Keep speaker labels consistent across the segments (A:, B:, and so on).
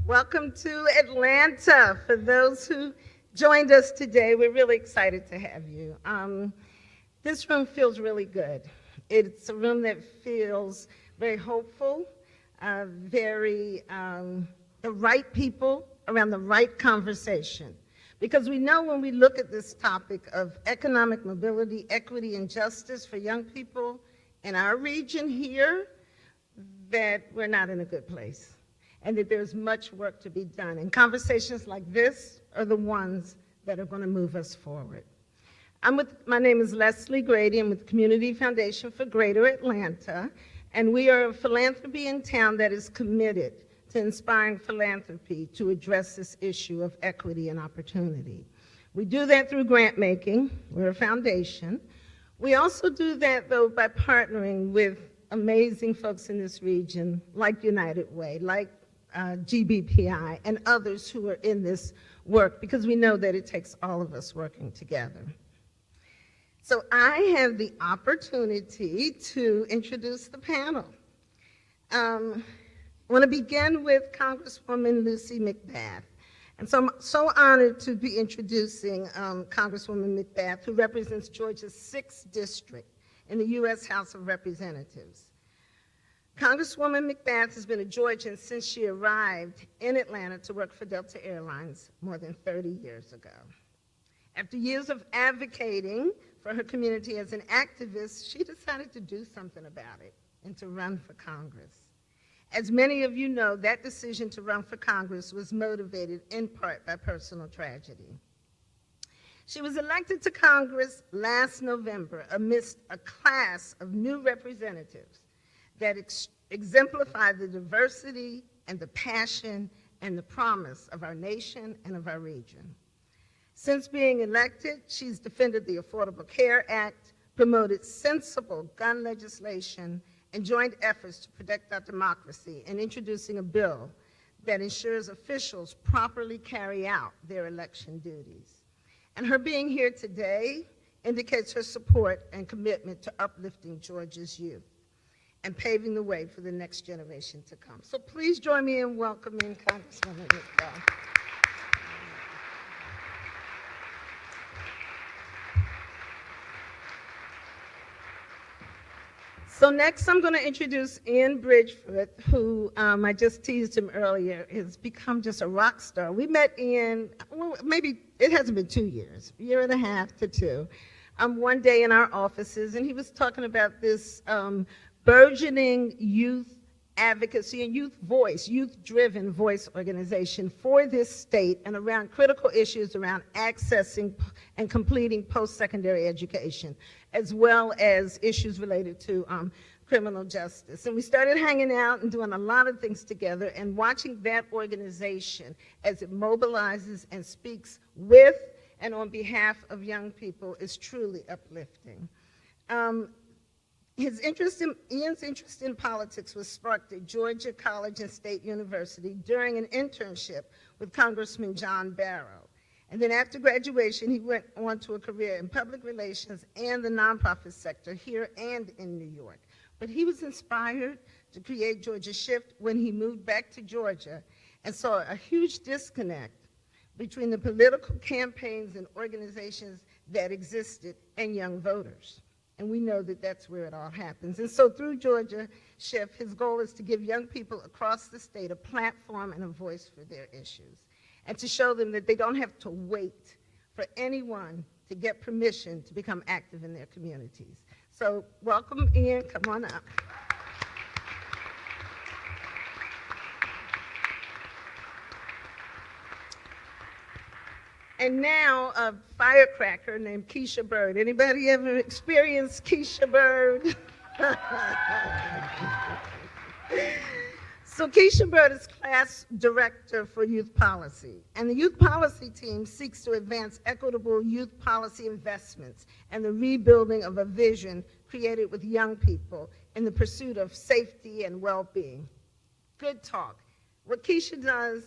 A: Welcome to Atlanta. For those who joined us today, we're really excited to have you. This room feels really good. It's a room that feels very hopeful, the right people around the right conversation. Because we know when we look at this topic of economic mobility, equity, and justice for young people in our region here, that we're not in a good place and that there's much work to be done. And conversations like this are the ones that are going to move us forward. My name is Lesley Grady. I'm with the Community Foundation for Greater Atlanta, and we are a philanthropy in town that is committed to inspiring philanthropy to address this issue of equity and opportunity. We do that through grant making. We're a foundation. We also do that, though, by partnering with amazing folks in this region, like United Way, like GBPI, and others who are in this work, because we know that it takes all of us working together. So I have the opportunity to introduce the panel. I want to begin with Congresswoman Lucy McBath. And so I'm so honored to be introducing Congresswoman McBath, who represents Georgia's 6th district in the U.S. House of Representatives. Congresswoman McBath has been a Georgian since she arrived in Atlanta to work for Delta Airlines more than 30 years ago. After years of advocating for her community as an activist, she decided to do something about it and to run for Congress. As many of you know, that decision to run for Congress was motivated in part by personal tragedy. She was elected to Congress last November amidst a class of new representatives that exemplify the diversity and the passion and the promise of our nation and of our region. Since being elected, she's defended the Affordable Care Act, promoted sensible gun legislation, and joined efforts to protect our democracy in introducing a bill that ensures officials properly carry out their election duties. And her being here today indicates her support and commitment to uplifting Georgia's youth and paving the way for the next generation to come. So please join me in welcoming Congresswoman McBath. So next I'm going to introduce Ian Bridgefoot, who I just teased him earlier, has become just a rock star. We met Ian, well, maybe it hasn't been 2 years, a year and a half to 2, one day in our offices, and he was talking about this burgeoning youth advocacy and youth-driven voice organization for this state and around critical issues around accessing and completing post-secondary education, as well as issues related to criminal justice. And we started hanging out and doing a lot of things together, and watching that organization as it mobilizes and speaks with and on behalf of young people is truly uplifting. Ian's interest in politics was sparked at Georgia College and State University during an internship with Congressman John Barrow. And then after graduation, he went on to a career in public relations and the nonprofit sector here and in New York. But he was inspired to create Georgia Shift when he moved back to Georgia and saw a huge disconnect between the political campaigns and organizations that existed and young voters. And we know that that's where it all happens. And so through Georgia Shift, his goal is to give young people across the state a platform and a voice for their issues, and to show them that they don't have to wait for anyone to get permission to become active in their communities. So welcome, Ian, come on up. And now a firecracker named Keisha Bird. Anybody ever experienced Keisha Bird? So Keisha Bird is CLASP Director for Youth Policy, and the Youth Policy team seeks to advance equitable youth policy investments and the rebuilding of a vision created with young people in the pursuit of safety and well-being. Good talk. What Keisha does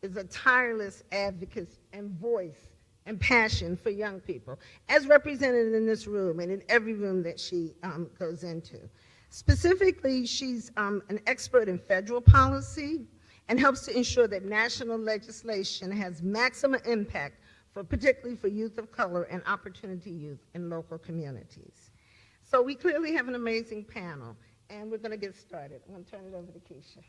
A: is a tireless advocate and voice and passion for young people, as represented in this room and in every room that she goes into. Specifically, she's an expert in federal policy and helps to ensure that national legislation has maximum impact, particularly for youth of color and opportunity youth in local communities. So we clearly have an amazing panel, and we're going to get started. I'm going to turn it over to Keisha.